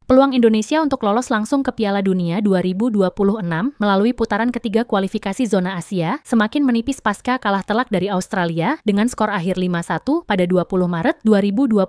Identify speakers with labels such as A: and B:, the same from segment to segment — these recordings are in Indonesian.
A: Peluang Indonesia untuk lolos langsung ke Piala Dunia 2026 melalui putaran ketiga kualifikasi zona Asia semakin menipis pasca kalah telak dari Australia dengan skor akhir 5-1 pada 20 Maret 2025.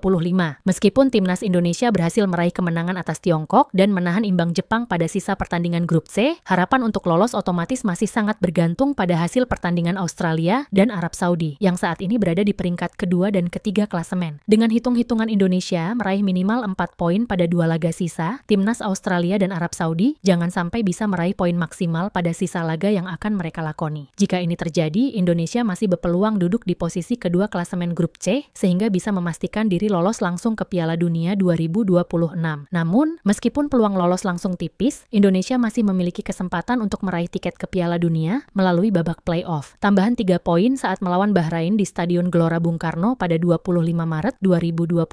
A: Meskipun timnas Indonesia berhasil meraih kemenangan atas Tiongkok dan menahan imbang Jepang pada sisa pertandingan grup C, harapan untuk lolos otomatis masih sangat bergantung pada hasil pertandingan Australia dan Arab Saudi yang saat ini berada di peringkat kedua dan ketiga klasemen. Dengan hitung-hitungan Indonesia meraih minimal 4 poin pada dua laga sisa, timnas Australia dan Arab Saudi jangan sampai bisa meraih poin maksimal pada sisa laga yang akan mereka lakoni. Jika ini terjadi, Indonesia masih berpeluang duduk di posisi kedua klasemen grup C, sehingga bisa memastikan diri lolos langsung ke Piala Dunia 2026. Namun, meskipun peluang lolos langsung tipis, Indonesia masih memiliki kesempatan untuk meraih tiket ke Piala Dunia melalui babak playoff. Tambahan 3 poin saat melawan Bahrain di Stadion Gelora Bung Karno pada 25 Maret 2025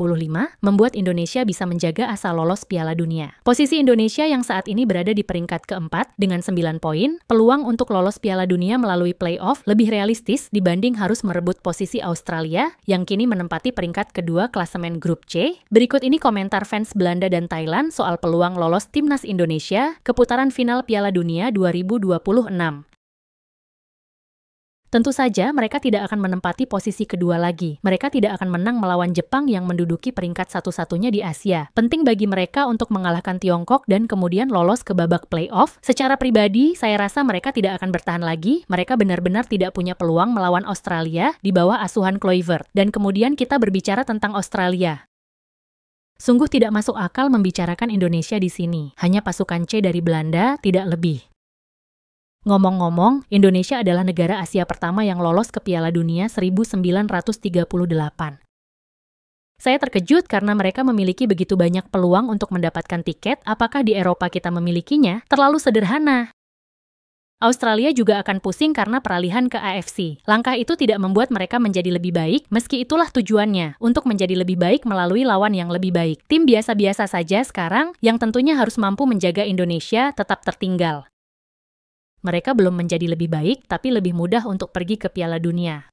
A: membuat Indonesia bisa menjaga asa lolos Piala Dunia. Posisi Indonesia yang saat ini berada di peringkat keempat dengan 9 poin, peluang untuk lolos Piala Dunia melalui playoff lebih realistis dibanding harus merebut posisi Australia yang kini menempati peringkat kedua klasemen grup C. Berikut ini komentar fans Belanda dan Thailand soal peluang lolos timnas Indonesia ke putaran final Piala Dunia 2026. Tentu saja mereka tidak akan menempati posisi kedua lagi. Mereka tidak akan menang melawan Jepang yang menduduki peringkat satu-satunya di Asia. Penting bagi mereka untuk mengalahkan Tiongkok dan kemudian lolos ke babak playoff. Secara pribadi, saya rasa mereka tidak akan bertahan lagi. Mereka benar-benar tidak punya peluang melawan Australia di bawah asuhan Kluivert. Dan kemudian kita berbicara tentang Australia. Sungguh tidak masuk akal membicarakan Indonesia di sini. Hanya pasukan C dari Belanda, tidak lebih. Ngomong-ngomong, Indonesia adalah negara Asia pertama yang lolos ke Piala Dunia 1938. Saya terkejut karena mereka memiliki begitu banyak peluang untuk mendapatkan tiket. Apakah di Eropa kita memilikinya? Terlalu sederhana. Australia juga akan pusing karena peralihan ke AFC. Langkah itu tidak membuat mereka menjadi lebih baik, meski itulah tujuannya, untuk menjadi lebih baik melalui lawan yang lebih baik. Tim biasa-biasa saja sekarang, yang tentunya harus mampu menjaga Indonesia tetap tertinggal. Mereka belum menjadi lebih baik, tapi lebih mudah untuk pergi ke Piala Dunia.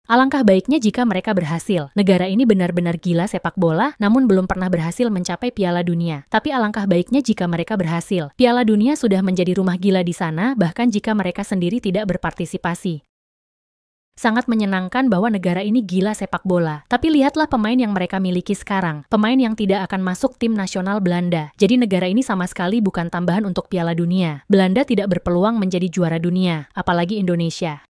A: Alangkah baiknya jika mereka berhasil. Negara ini benar-benar gila sepak bola, namun belum pernah berhasil mencapai Piala Dunia. Tapi alangkah baiknya jika mereka berhasil. Piala Dunia sudah menjadi rumah gila di sana, bahkan jika mereka sendiri tidak berpartisipasi. Sangat menyenangkan bahwa negara ini gila sepak bola. Tapi lihatlah pemain yang mereka miliki sekarang. Pemain yang tidak akan masuk tim nasional Belanda. Jadi negara ini sama sekali bukan tambahan untuk Piala Dunia. Belanda tidak berpeluang menjadi juara dunia, apalagi Indonesia.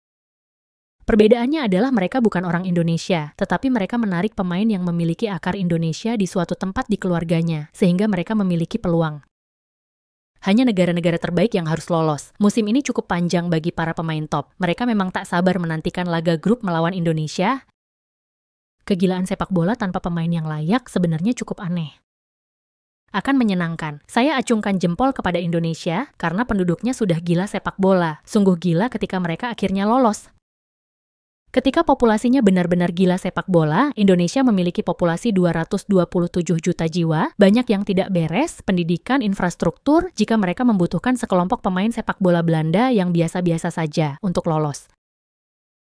A: Perbedaannya adalah mereka bukan orang Indonesia, tetapi mereka menarik pemain yang memiliki akar Indonesia di suatu tempat di keluarganya, sehingga mereka memiliki peluang. Hanya negara-negara terbaik yang harus lolos. Musim ini cukup panjang bagi para pemain top. Mereka memang tak sabar menantikan laga grup melawan Indonesia. Kegilaan sepak bola tanpa pemain yang layak sebenarnya cukup aneh. Akan menyenangkan. Saya acungkan jempol kepada Indonesia karena penduduknya sudah gila sepak bola. Sungguh gila ketika mereka akhirnya lolos. Ketika populasinya benar-benar gila sepak bola, Indonesia memiliki populasi 227 juta jiwa, banyak yang tidak beres, pendidikan, infrastruktur, jika mereka membutuhkan sekelompok pemain sepak bola Belanda yang biasa-biasa saja untuk lolos.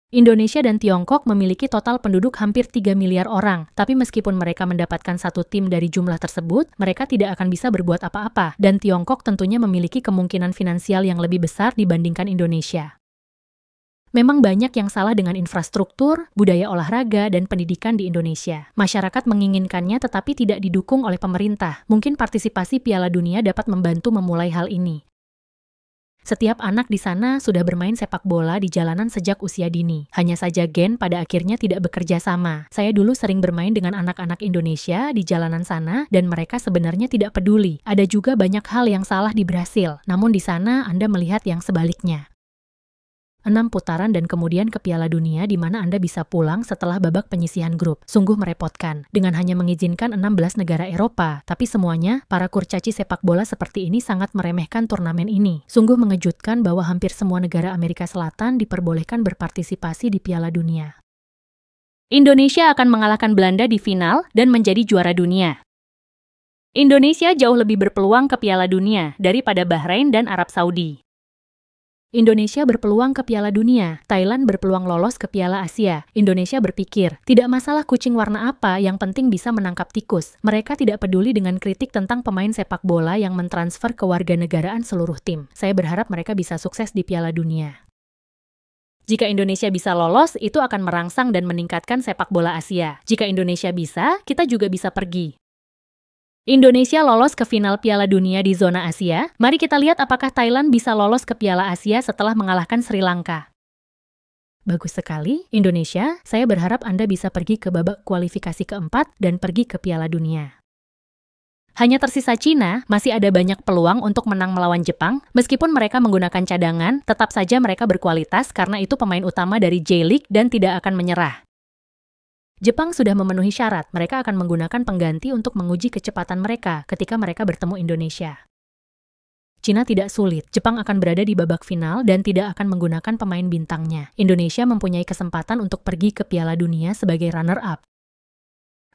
A: Indonesia dan Tiongkok memiliki total penduduk hampir 3 miliar orang, tapi meskipun mereka mendapatkan satu tim dari jumlah tersebut, mereka tidak akan bisa berbuat apa-apa, dan Tiongkok tentunya memiliki kemungkinan finansial yang lebih besar dibandingkan Indonesia. Memang banyak yang salah dengan infrastruktur, budaya olahraga, dan pendidikan di Indonesia. Masyarakat menginginkannya tetapi tidak didukung oleh pemerintah. Mungkin partisipasi Piala Dunia dapat membantu memulai hal ini. Setiap anak di sana sudah bermain sepak bola di jalanan sejak usia dini. Hanya saja gen pada akhirnya tidak bekerja sama. Saya dulu sering bermain dengan anak-anak Indonesia di jalanan sana dan mereka sebenarnya tidak peduli. Ada juga banyak hal yang salah di Brasil. Namun di sana Anda melihat yang sebaliknya. 6 putaran dan kemudian ke Piala Dunia di mana Anda bisa pulang setelah babak penyisihan grup. Sungguh merepotkan. Dengan hanya mengizinkan 16 negara Eropa. Tapi semuanya, para kurcaci sepak bola seperti ini sangat meremehkan turnamen ini. Sungguh mengejutkan bahwa hampir semua negara Amerika Selatan diperbolehkan berpartisipasi di Piala Dunia. Indonesia akan mengalahkan Belanda di final dan menjadi juara dunia. Indonesia jauh lebih berpeluang ke Piala Dunia daripada Bahrain dan Arab Saudi. Indonesia berpeluang ke Piala Dunia, Thailand berpeluang lolos ke Piala Asia. Indonesia berpikir, tidak masalah kucing warna apa, yang penting bisa menangkap tikus. Mereka tidak peduli dengan kritik tentang pemain sepak bola yang mentransfer kewarganegaraan seluruh tim. Saya berharap mereka bisa sukses di Piala Dunia. Jika Indonesia bisa lolos, itu akan merangsang dan meningkatkan sepak bola Asia. Jika Indonesia bisa, kita juga bisa pergi. Indonesia lolos ke final Piala Dunia di zona Asia. Mari kita lihat apakah Thailand bisa lolos ke Piala Asia setelah mengalahkan Sri Lanka. Bagus sekali, Indonesia. Saya berharap Anda bisa pergi ke babak kualifikasi keempat dan pergi ke Piala Dunia. Hanya tersisa Cina, masih ada banyak peluang untuk menang melawan Jepang. Meskipun mereka menggunakan cadangan, tetap saja mereka berkualitas karena itu pemain utama dari J-League dan tidak akan menyerah. Jepang sudah memenuhi syarat, mereka akan menggunakan pengganti untuk menguji kecepatan mereka ketika mereka bertemu Indonesia. Cina tidak sulit, Jepang akan berada di babak final dan tidak akan menggunakan pemain bintangnya. Indonesia mempunyai kesempatan untuk pergi ke Piala Dunia sebagai runner-up.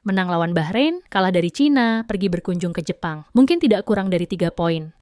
A: Menang lawan Bahrain, kalah dari Cina, pergi berkunjung ke Jepang. Mungkin tidak kurang dari 3 poin.